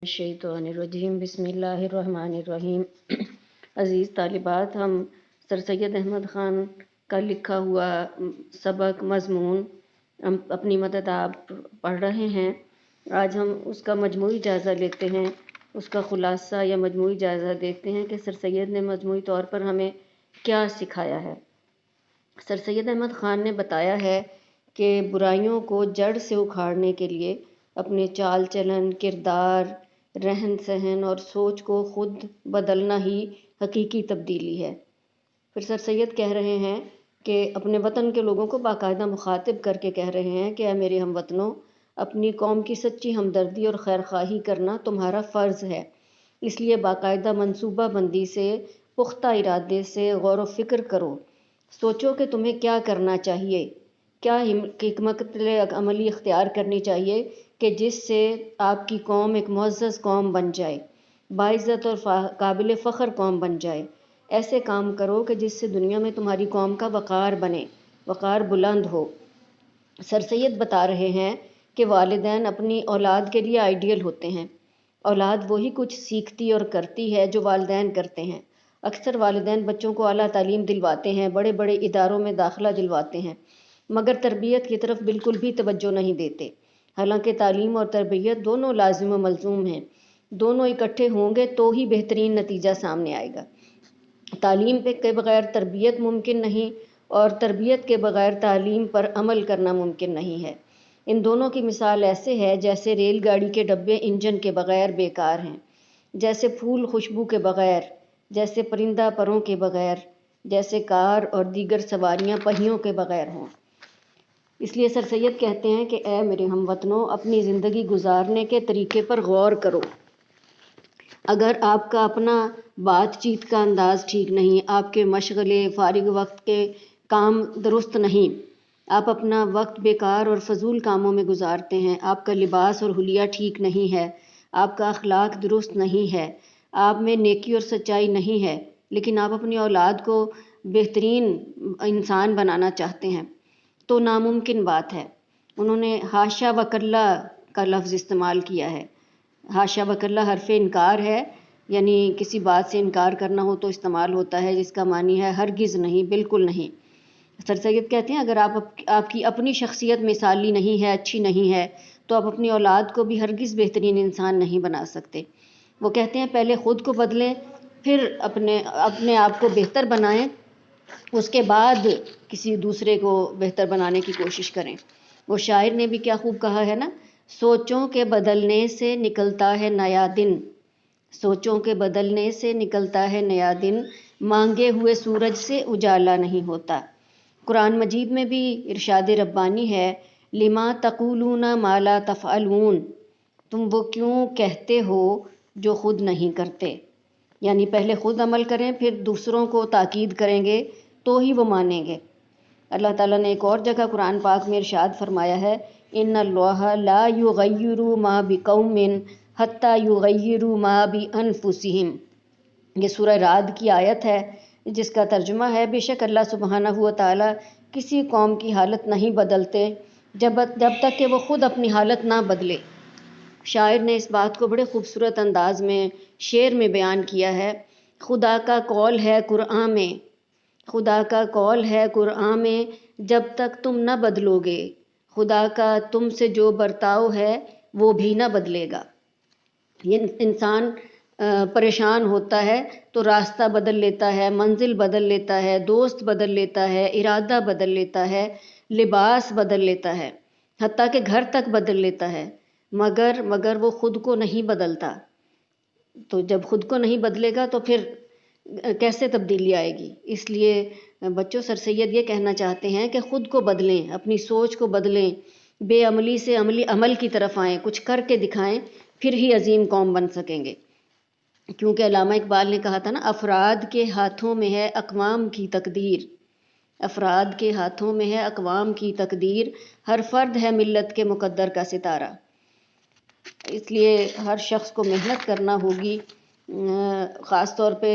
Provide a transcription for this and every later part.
الشیطانirrajیم بسم اللہ الرحمن الرحیم۔ عزیز طالبات، ہم سر سید احمد خان کا لکھا ہوا سبق مضمون ہم اپنی مدد آپ پڑھ رہے ہیں۔ آج ہم اس کا مجموعی جائزہ لیتے ہیں، اس کا خلاصہ یا مجموعی جائزہ دیکھتے ہیں کہ سر سید نے مجموعی طور پر ہمیں کیا سکھایا ہے۔ سر سید احمد خان نے بتایا ہے کہ برائیوں کو جڑ سے اکھاڑنے کے لیے اپنے چال چلن، کردار، رہن سہن اور سوچ کو خود بدلنا ہی حقیقی تبدیلی ہے۔ پھر سر سید کہہ رہے ہیں کہ اپنے وطن کے لوگوں کو باقاعدہ مخاطب کر کے کہہ رہے ہیں کہ اے میرے ہم وطنوں، اپنی قوم کی سچی ہمدردی اور خیر خواہی کرنا تمہارا فرض ہے، اس لیے باقاعدہ منصوبہ بندی سے، پختہ ارادے سے غور و فکر کرو، سوچو کہ تمہیں کیا کرنا چاہیے، کیا حکمت عملی اختیار کرنی چاہیے کہ جس سے آپ کی قوم ایک معزز قوم بن جائے، باعزت اور قابل فخر قوم بن جائے۔ ایسے کام کرو کہ جس سے دنیا میں تمہاری قوم کا وقار بنے، وقار بلند ہو۔ سر سید بتا رہے ہیں کہ والدین اپنی اولاد کے لیے آئیڈیل ہوتے ہیں۔ اولاد وہی کچھ سیکھتی اور کرتی ہے جو والدین کرتے ہیں۔ اکثر والدین بچوں کو اعلیٰ تعلیم دلواتے ہیں، بڑے بڑے اداروں میں داخلہ دلواتے ہیں، مگر تربیت کی طرف بالکل بھی توجہ نہیں دیتے۔ حالانکہ تعلیم اور تربیت دونوں لازم و ملزوم ہیں، دونوں اکٹھے ہوں گے تو ہی بہترین نتیجہ سامنے آئے گا۔ تعلیم کے بغیر تربیت ممکن نہیں اور تربیت کے بغیر تعلیم پر عمل کرنا ممکن نہیں ہے۔ ان دونوں کی مثال ایسے ہے جیسے ریل گاڑی کے ڈبے انجن کے بغیر بیکار ہیں، جیسے پھول خوشبو کے بغیر، جیسے پرندہ پروں کے بغیر، جیسے کار اور دیگر سواریاں پہیوں کے بغیر ہوں۔ اس لیے سر سید کہتے ہیں کہ اے میرے ہم وطنوں، اپنی زندگی گزارنے کے طریقے پر غور کرو۔ اگر آپ کا اپنا بات چیت کا انداز ٹھیک نہیں، آپ کے مشغلے، فارغ وقت کے کام درست نہیں، آپ اپنا وقت بیکار اور فضول کاموں میں گزارتے ہیں، آپ کا لباس اور حلیہ ٹھیک نہیں ہے، آپ کا اخلاق درست نہیں ہے، آپ میں نیکی اور سچائی نہیں ہے، لیکن آپ اپنی اولاد کو بہترین انسان بنانا چاہتے ہیں، تو ناممکن بات ہے۔ انہوں نے حاشا و کلا کا لفظ استعمال کیا ہے۔ حاشا و کلا حرف انکار ہے، یعنی کسی بات سے انکار کرنا ہو تو استعمال ہوتا ہے، جس کا معنی ہے ہرگز نہیں، بالکل نہیں۔ سر سید کہتے ہیں اگر آپ کی اپنی شخصیت مثالی نہیں ہے، اچھی نہیں ہے، تو آپ اپنی اولاد کو بھی ہرگز بہترین انسان نہیں بنا سکتے۔ وہ کہتے ہیں پہلے خود کو بدلیں، پھر اپنے آپ کو بہتر بنائیں، اس کے بعد کسی دوسرے کو بہتر بنانے کی کوشش کریں۔ وہ شاعر نے بھی کیا خوب کہا ہے نا، سوچوں کے بدلنے سے نکلتا ہے نیا دن، سوچوں کے بدلنے سے نکلتا ہے نیا دن، مانگے ہوئے سورج سے اجالا نہیں ہوتا۔ قرآن مجید میں بھی ارشاد ربانی ہے، لما تقولون ما لا تفعلون، تم وہ کیوں کہتے ہو جو خود نہیں کرتے۔ یعنی پہلے خود عمل کریں، پھر دوسروں کو تاکید کریں گے تو ہی وہ مانیں گے۔ اللہ تعالیٰ نے ایک اور جگہ قرآن پاک میں ارشاد فرمایا ہے، ان اللہ لا یغیر ما بقوم حتی یغیروا ما بانفسہم۔ یہ سورہ رعد کی آیت ہے جس کا ترجمہ ہے، بے شک اللہ سبحانہ و تعالیٰ کسی قوم کی حالت نہیں بدلتے جب تک کہ وہ خود اپنی حالت نہ بدلے۔ شاعر نے اس بات کو بڑے خوبصورت انداز میں شعر میں بیان کیا ہے، خدا کا قول ہے قرآن میں، خدا کا قول ہے قرآن میں، جب تک تم نہ بدلو گے، خدا کا تم سے جو برتاؤ ہے وہ بھی نہ بدلے گا۔ یہ انسان پریشان ہوتا ہے تو راستہ بدل لیتا ہے، منزل بدل لیتا ہے، دوست بدل لیتا ہے، ارادہ بدل لیتا ہے، لباس بدل لیتا ہے، حتیٰ کہ گھر تک بدل لیتا ہے، مگر وہ خود کو نہیں بدلتا۔ تو جب خود کو نہیں بدلے گا تو پھر کیسے تبدیلی آئے گی؟ اس لیے بچوں، سر سید یہ کہنا چاہتے ہیں کہ خود کو بدلیں، اپنی سوچ کو بدلیں، بے عملی سے عمل کی طرف آئیں، کچھ کر کے دکھائیں، پھر ہی عظیم قوم بن سکیں گے۔ کیونکہ علامہ اقبال نے کہا تھا نا، افراد کے ہاتھوں میں ہے اقوام کی تقدیر، افراد کے ہاتھوں میں ہے اقوام کی تقدیر، ہر فرد ہے ملت کے مقدر کا ستارہ۔ اس لیے ہر شخص کو محنت کرنا ہوگی، خاص طور پہ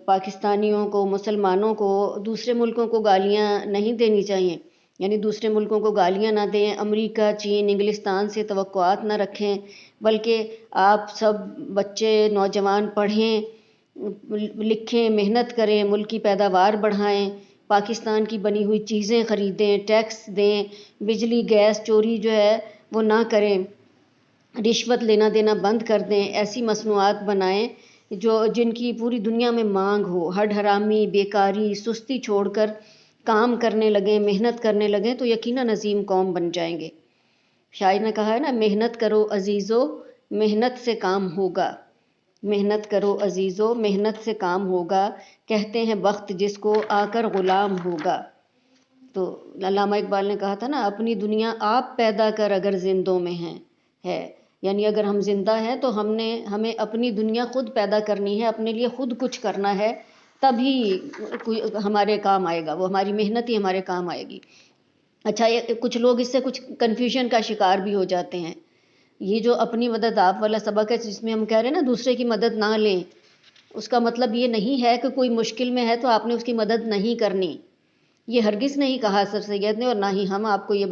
پاکستانیوں کو، مسلمانوں کو، دوسرے ملکوں کو گالیاں نہیں دینی چاہیے، یعنی دوسرے ملکوں کو گالیاں نہ دیں، امریکہ، چین، انگلستان سے توقعات نہ رکھیں، بلکہ آپ سب بچے نوجوان پڑھیں، لکھیں، محنت کریں، ملک کی پیداوار بڑھائیں، پاکستان کی بنی ہوئی چیزیں خریدیں، ٹیکس دیں، بجلی گیس چوری جو ہے وہ نہ کریں، رشوت لینا دینا بند کر دیں، ایسی مصنوعات بنائیں جن کی پوری دنیا میں مانگ ہو، ہڈ حرامی، بیکاری، سستی چھوڑ کر کام کرنے لگیں، محنت کرنے لگیں تو یقیناً عظیم قوم بن جائیں گے۔ شاعر نے کہا ہے نا، محنت کرو عزیزو، محنت سے کام ہوگا، محنت کرو عزیزو، محنت سے کام ہوگا، کہتے ہیں بخت جس کو آ کر غلام ہوگا۔ تو علامہ اقبال نے کہا تھا نا، اپنی دنیا آپ پیدا کر اگر زندوں میں ہے، یعنی اگر ہم زندہ ہیں تو ہمیں اپنی دنیا خود پیدا کرنی ہے، اپنے لیے خود کچھ کرنا ہے، تبھی ہمارے کام آئے گا، وہ ہماری محنت ہی ہمارے کام آئے گی۔ اچھا، کچھ لوگ اس سے کچھ کنفیوژن کا شکار بھی ہو جاتے ہیں۔ یہ جو اپنی مدد آپ والا سبق ہے جس میں ہم کہہ رہے ہیں نا دوسرے کی مدد نہ لیں، اس کا مطلب یہ نہیں ہے کہ کوئی مشکل میں ہے تو آپ نے اس کی مدد نہیں کرنی، یہ ہرگز نہیں کہا سر سید نے، اور نہ ہی ہم آپ کو یہ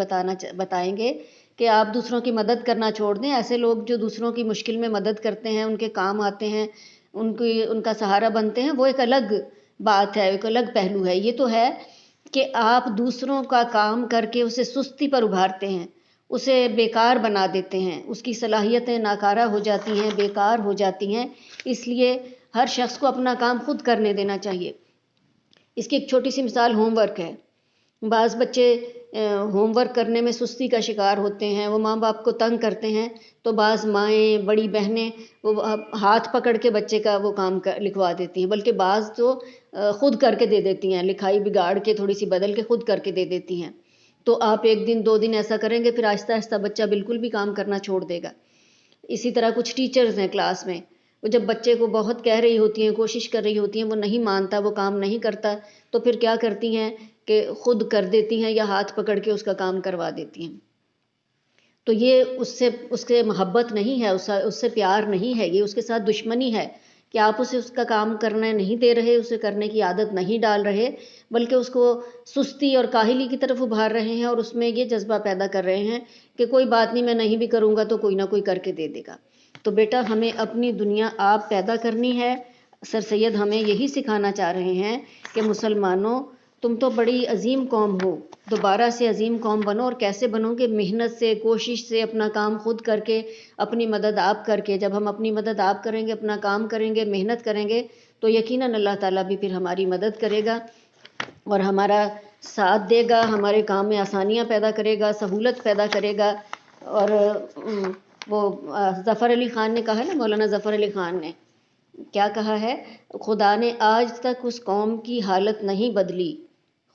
بتائیں گے کہ آپ دوسروں کی مدد کرنا چھوڑ دیں۔ ایسے لوگ جو دوسروں کی مشکل میں مدد کرتے ہیں، ان کے کام آتے ہیں، ان کا سہارا بنتے ہیں، وہ ایک الگ بات ہے، ایک الگ پہلو ہے۔ یہ تو ہے کہ آپ دوسروں کا کام کر کے اسے سستی پر ابھارتے ہیں، اسے بیکار بنا دیتے ہیں، اس کی صلاحیتیں ناکارہ ہو جاتی ہیں، بیکار ہو جاتی ہیں۔ اس لیے ہر شخص کو اپنا کام خود کرنے دینا چاہیے۔ اس کی ایک چھوٹی سی مثال ہوم ورک ہے۔ بعض بچے ہوم ورک کرنے میں سستی کا شکار ہوتے ہیں، وہ ماں باپ کو تنگ کرتے ہیں، تو بعض مائیں، بڑی بہنیں وہ ہاتھ پکڑ کے بچے کا وہ کام لکھوا دیتی ہیں، بلکہ بعض تو خود کر کے دے دیتی ہیں، لکھائی بگاڑ کے تھوڑی سی بدل کے خود کر کے دے دیتی ہیں۔ تو آپ 1 دن 2 دن ایسا کریں گے، پھر آہستہ آہستہ بچہ بالکل بھی کام کرنا چھوڑ دے گا۔ اسی طرح کچھ ٹیچرز ہیں کلاس میں، وہ جب بچے کو بہت کہہ رہی ہوتی ہیں، کوشش کر رہی ہوتی ہیں، وہ نہیں مانتا، وہ کام نہیں کرتا، تو پھر کیا کرتی ہیں کہ خود کر دیتی ہیں یا ہاتھ پکڑ کے اس کا کام کروا دیتی ہیں۔ تو یہ اس سے محبت نہیں ہے، اس سے پیار نہیں ہے، یہ اس کے ساتھ دشمنی ہے کہ آپ اسے اس کا کام کرنے نہیں دے رہے، اسے کرنے کی عادت نہیں ڈال رہے، بلکہ اس کو سستی اور کاہلی کی طرف ابھار رہے ہیں، اور اس میں یہ جذبہ پیدا کر رہے ہیں کہ کوئی بات نہیں، میں نہیں بھی کروں گا تو کوئی نہ کوئی کر کے دے دے گا۔ تو بیٹا، ہمیں اپنی دنیا آپ پیدا کرنی ہے۔ سر سید ہمیں یہی سکھانا چاہ رہے ہیں کہ مسلمانوں، تم تو بڑی عظیم قوم ہو، دوبارہ سے عظیم قوم بنو، اور کیسے بنو کہ محنت سے، کوشش سے، اپنا کام خود کر کے، اپنی مدد آپ کر کے۔ جب ہم اپنی مدد آپ کریں گے، اپنا کام کریں گے، محنت کریں گے، تو یقیناً اللہ تعالیٰ بھی پھر ہماری مدد کرے گا اور ہمارا ساتھ دے گا، ہمارے کام میں آسانیاں پیدا کرے گا، سہولت پیدا کرے گا۔ اور وہ ظفر علی خان نے کہا ہے نا، مولانا ظفر علی خان نے کیا کہا ہے، خدا نے آج تک اس قوم کی حالت نہیں بدلی،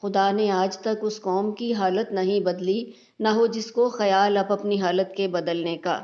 خدا نے آج تک اس قوم کی حالت نہیں بدلی، نہ ہو جس کو خیال اب اپنی حالت کے بدلنے کا۔